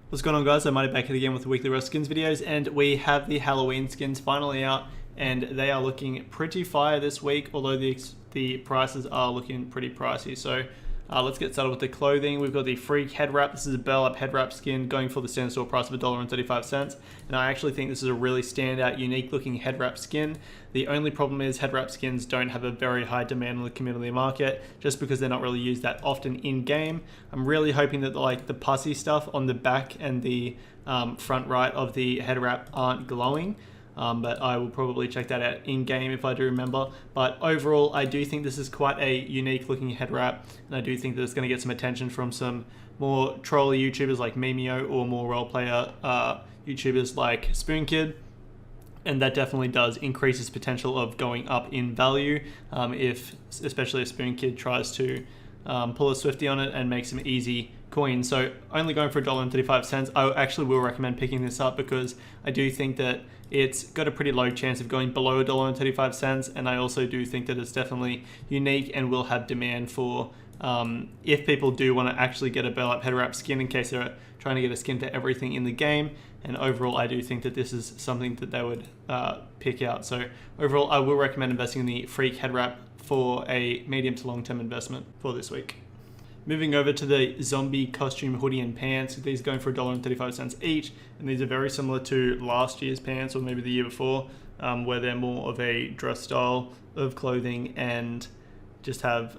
What's going on, guys? I'm Mighty back here again with the weekly Rust Skins videos, and we have the Halloween skins finally out, and they are looking pretty fire this week, although the prices are looking pretty pricey. So let's get started with the clothing. We've got the Freak Headwrap. This is a bell-up Headwrap skin going for the standard store price of $1.35, and I actually think this is a really standout, unique-looking Headwrap skin. The only problem is Headwrap skins don't have a very high demand on the community market, just because they're not really used that often in-game. I'm really hoping that the pussy stuff on the back and the front right of the Headwrap aren't glowing. But I will probably check that out in-game if I do remember. But overall, I do think this is quite a unique-looking head wrap, and I do think that it's going to get some attention from some more trolly YouTubers like Memeo, or more role-player YouTubers like SpoonKid. And that definitely does increase its potential of going up in value, especially if SpoonKid tries to pull a Swifty on it and make some easy coins. So only going for $1.35. I actually will recommend picking this up because I do think that it's got a pretty low chance of going below $1.35, and I also do think that it's definitely unique and will have demand for if people do want to actually get a bell-up head wrap skin in case they're trying to get a skin for everything in the game. And overall, I do think that this is something that they would pick out. So overall, I will recommend investing in the Freak head wrap for a medium to long-term investment for this week. Moving over to the zombie costume hoodie and pants. These are going for $1.35 each, and these are very similar to last year's pants, or maybe the year before, where they're more of a dress style of clothing and just have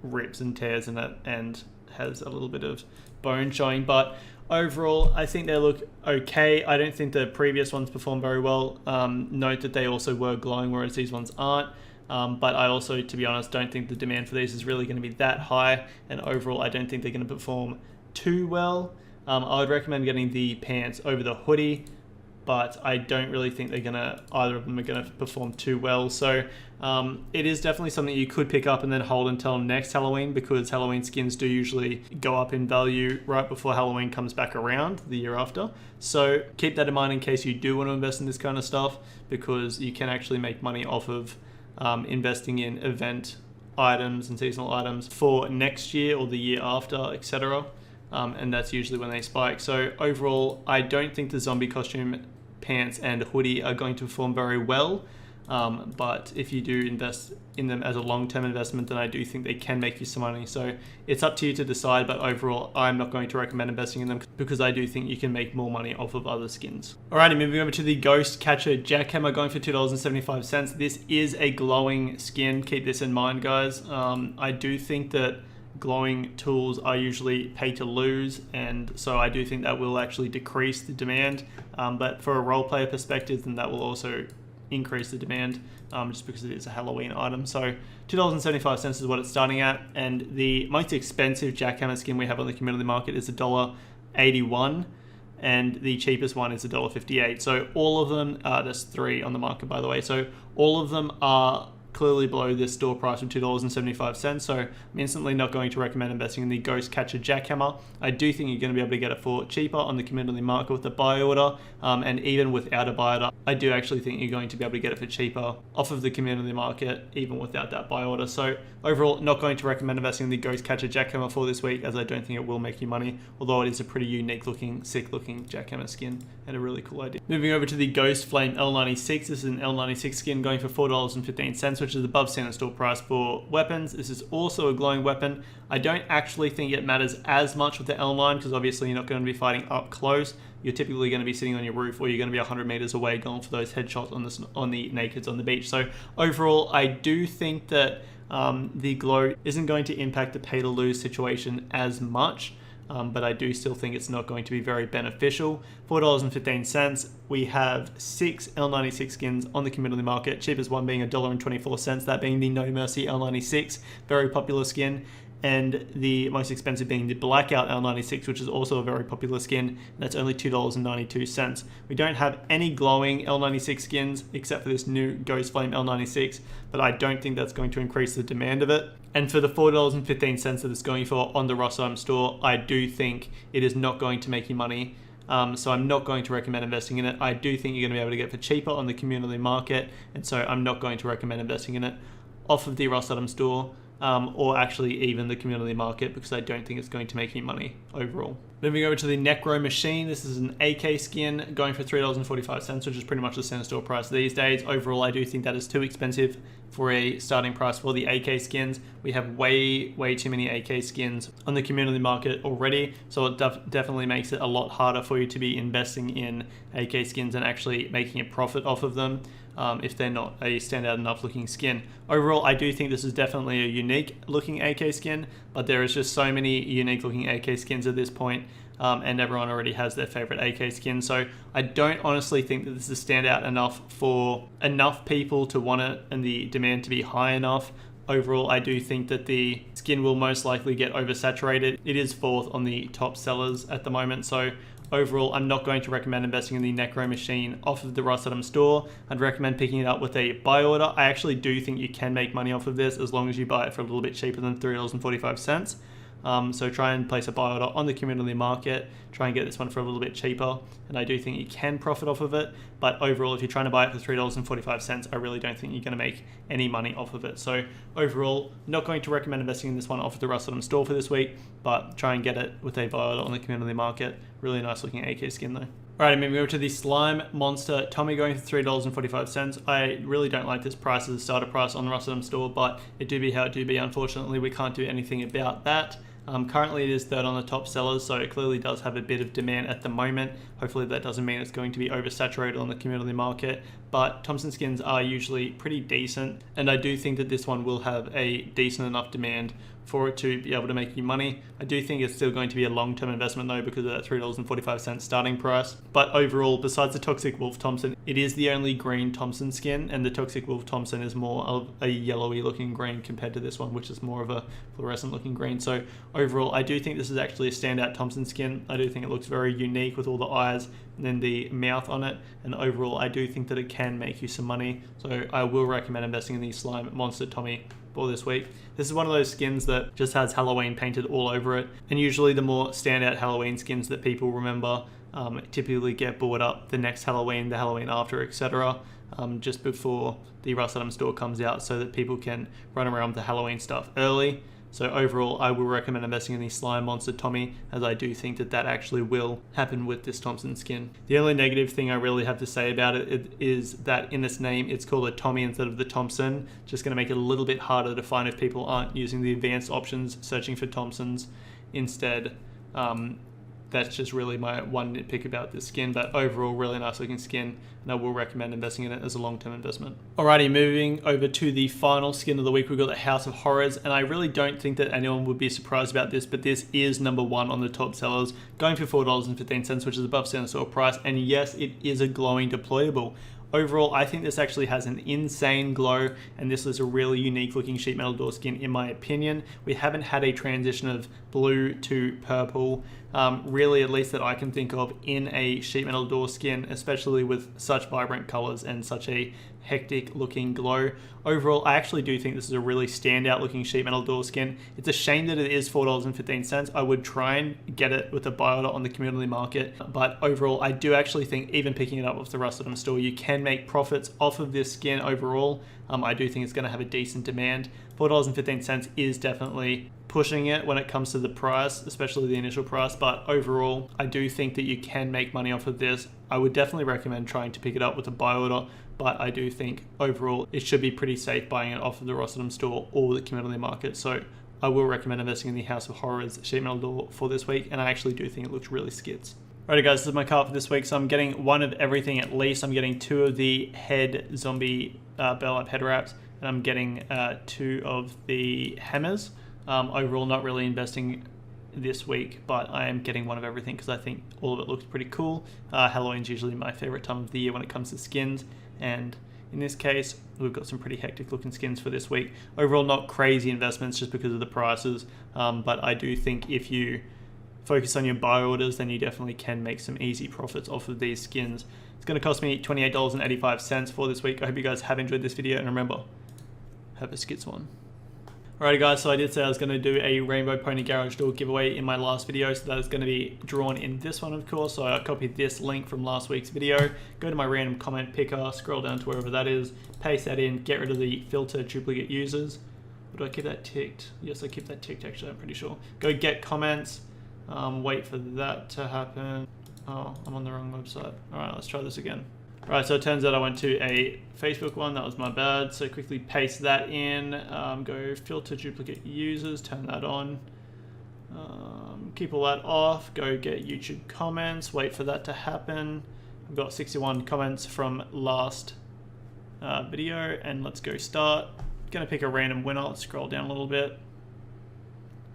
rips and tears in it and has a little bit of bone showing. But overall, I think they look okay. I don't think the previous ones performed very well. Note that they also were glowing, whereas these ones aren't. But I also, to be honest, don't think the demand for these is really going to be that high, and overall I don't think they're going to perform too well. I would recommend getting the pants over the hoodie, but I don't really think either of them are going to perform too well. So it is definitely something you could pick up and then hold until next Halloween, because Halloween skins do usually go up in value right before Halloween comes back around the year after. So keep that in mind in case you do want to invest in this kind of stuff, because you can actually make money off of investing in event items and seasonal items for next year or the year after, etc. And that's usually when they spike. So overall, I don't think the zombie costume pants and hoodie are going to perform very well. But if you do invest in them as a long-term investment, then I do think they can make you some money. So it's up to you to decide, but overall, I'm not going to recommend investing in them because I do think you can make more money off of other skins. Alrighty, moving over to the Ghost Catcher Jackhammer, going for $2.75. This is a glowing skin. Keep this in mind, guys. I do think that glowing tools are usually pay to lose, and so I do think that will actually decrease the demand. But for a role player perspective, then that will also increase the demand, just because it is a Halloween item. So $2.75 is what it's starting at, and the most expensive Jackhammer skin we have on the community market is $1.81, and the cheapest one is $1.58. So all of them, there's 3 on the market, by the way, so all of them are clearly below this store price of $2.75. So I'm instantly not going to recommend investing in the Ghost Catcher Jackhammer. I do think you're going to be able to get it for cheaper on the community market with a buy order, and even without a buy order, I do actually think you're going to be able to get it for cheaper off of the community market, even without that buy order. So overall, not going to recommend investing in the Ghost Catcher Jackhammer for this week, as I don't think it will make you money, although it is a pretty unique looking, sick looking Jackhammer skin and a really cool idea. Moving over to the Ghost Flame L96. This is an L96 skin going for $4.15, which is above standard store price for weapons. This is also a glowing weapon. I don't actually think it matters as much with the L9, because obviously you're not going to be fighting up close. You're typically going to be sitting on your roof, or you're going to be 100 meters away going for those headshots on the nakeds on the beach. So overall, I do think that the glow isn't going to impact the pay to lose situation as much. But I do still think it's not going to be very beneficial. $4.15. We have 6 L96 skins on the community market, cheapest one being $1.24, that being the No Mercy L96, very popular skin, and the most expensive being the Blackout L96, which is also a very popular skin, and that's only $2.92. We don't have any glowing L96 skins except for this new Ghost Flame L96, but I don't think that's going to increase the demand of it. And for the $4.15 that it's going for on the Rust item store, I do think it is not going to make you money. So I'm not going to recommend investing in it. I do think you're going to be able to get it for cheaper on the community market, and so I'm not going to recommend investing in it off of the Rust item store. or actually even the community market, because I don't think it's going to make any money overall. Moving over to the Necro Machine, this is an AK skin going for $3.45, which is pretty much the center store price these days. Overall, I do think that is too expensive for a starting price for the AK skins. We have way too many AK skins on the community market already, so it definitely makes it a lot harder for you to be investing in AK skins and actually making a profit off of them. If they're not a standout enough looking skin. Overall, I do think this is definitely a unique looking AK skin, but there is just so many unique looking AK skins at this point, and everyone already has their favorite AK skin. So I don't honestly think that this is standout enough for enough people to want it and the demand to be high enough. Overall, I do think that the skin will most likely get oversaturated. It is fourth on the top sellers at the moment, so overall, I'm not going to recommend investing in the Necro Machine off of the Rust-Atom store. I'd recommend picking it up with a buy order. I actually do think you can make money off of this as long as you buy it for a little bit cheaper than $3.45. So try and place a buy order on the community market, try and get this one for a little bit cheaper, and I do think you can profit off of it. But overall, if you're trying to buy it for $3.45, I really don't think you're going to make any money off of it. So overall, not going to recommend investing in this one off of the Rust-Atom store for this week, but try and get it with a buy order on the community market. Really nice looking AK skin though. Alright, moving over to the Slime Monster Tommy going for $3.45. I really don't like this price as a starter price on the Rust-Atom store, but it do be how it do be. Unfortunately, we can't do anything about that. Currently it is third on the top sellers, so it clearly does have a bit of demand at the moment. Hopefully that doesn't mean it's going to be oversaturated on the community market, but Thompson skins are usually pretty decent, and I do think that this one will have a decent enough demand for it to be able to make you money. I do think it's still going to be a long-term investment though, because of that $3.45 starting price. But overall, besides the Toxic Wolf Thompson, it is the only green Thompson skin, and the Toxic Wolf Thompson is more of a yellowy looking green compared to this one, which is more of a fluorescent looking green. So overall, I do think this is actually a standout Thompson skin. I do think it looks very unique with all the eyes and then the mouth on it, and overall I do think that it can make you some money. So I will recommend investing in the Slime Monster Tommy for this week. This is one of those skins that just has Halloween painted all over it, and usually the more standout Halloween skins that people remember typically get bought up the next Halloween, the Halloween after, etc. Just before the Rust-Atom store comes out, so that people can run around with the Halloween stuff early. So overall, I will recommend investing in the Slime Monster Tommy, as I do think that that actually will happen with this Thompson skin. The only negative thing I really have to say about it is that in this name, it's called a Tommy instead of the Thompson. Just going to make it a little bit harder to find if people aren't using the advanced options, searching for Thompsons instead. That's just really my one nitpick about this skin, but overall really nice looking skin, and I will recommend investing in it as a long-term investment. Alrighty, moving over to the final skin of the week, we've got the House of Horrors, and I really don't think that anyone would be surprised about this, but this is number one on the top sellers, going for $4.15, which is above center store price, and yes, it is a glowing deployable. Overall, I think this actually has an insane glow, and this is a really unique looking sheet metal door skin in my opinion. We haven't had a transition of blue to purple, really, at least that I can think of, in a sheet metal door skin, especially with such vibrant colors and such a hectic looking glow. Overall, I actually do think this is a really standout looking sheet metal door skin. It's a shame that it is $4.15. I would try and get it with a buy order on the community market, but overall, I do actually think even picking it up off the Rust-Atom store, you can make profits off of this skin overall. I do think it's going to have a decent demand. $4.15 is definitely pushing it when it comes to the price, especially the initial price, but overall, I do think that you can make money off of this. I would definitely recommend trying to pick it up with a buy order, but I do think overall it should be pretty safe buying it off of the Rust-Atom store or the community market. So I will recommend investing in the House of Horrors sheet metal door for this week, and I actually do think it looks really skits. Alrighty guys, this is my cart for this week, so I'm getting one of everything at least. I'm getting two of the head zombie burlap head wraps, and I'm getting two of the hammers. Overall, not really investing this week, but I am getting one of everything because I think all of it looks pretty cool. Halloween's usually my favorite time of the year when it comes to skins, and in this case, we've got some pretty hectic looking skins for this week. Overall, not crazy investments just because of the prices, but I do think if you focus on your buy orders, then you definitely can make some easy profits off of these skins. It's going to cost me $28.85 for this week. I hope you guys have enjoyed this video, and remember, have a skits one. Alrighty guys, so I did say I was going to do a Rainbow Pony Garage door giveaway in my last video, so that is going to be drawn in this one of course. So I copied this link from last week's video, go to my random comment picker, scroll down to wherever that is, paste that in, get rid of the filter duplicate users. But do I keep that ticked? Yes, I keep that ticked actually, I'm pretty sure. Go get comments. Wait for that to happen. Oh, I'm on the wrong website. Alright, let's try this again. Alright, so it turns out I went to a Facebook one, that was my bad. So quickly paste that in, go filter duplicate users, turn that on. Keep all that off, go get YouTube comments, wait for that to happen. I've got 61 comments from last video, and let's go start. Gonna pick a random winner, let's scroll down a little bit.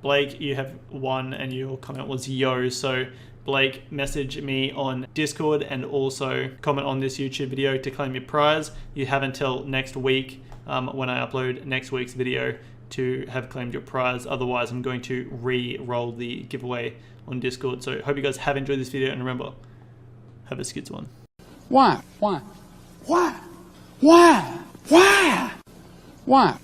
Blake, you have won and your comment was yo, so Blake, message me on Discord and also comment on this YouTube video to claim your prize. You have until next week when I upload next week's video to have claimed your prize. Otherwise, I'm going to re-roll the giveaway on Discord. So hope you guys have enjoyed this video, and remember, have a skids one. Why? Why? Why? Why? Why? Why?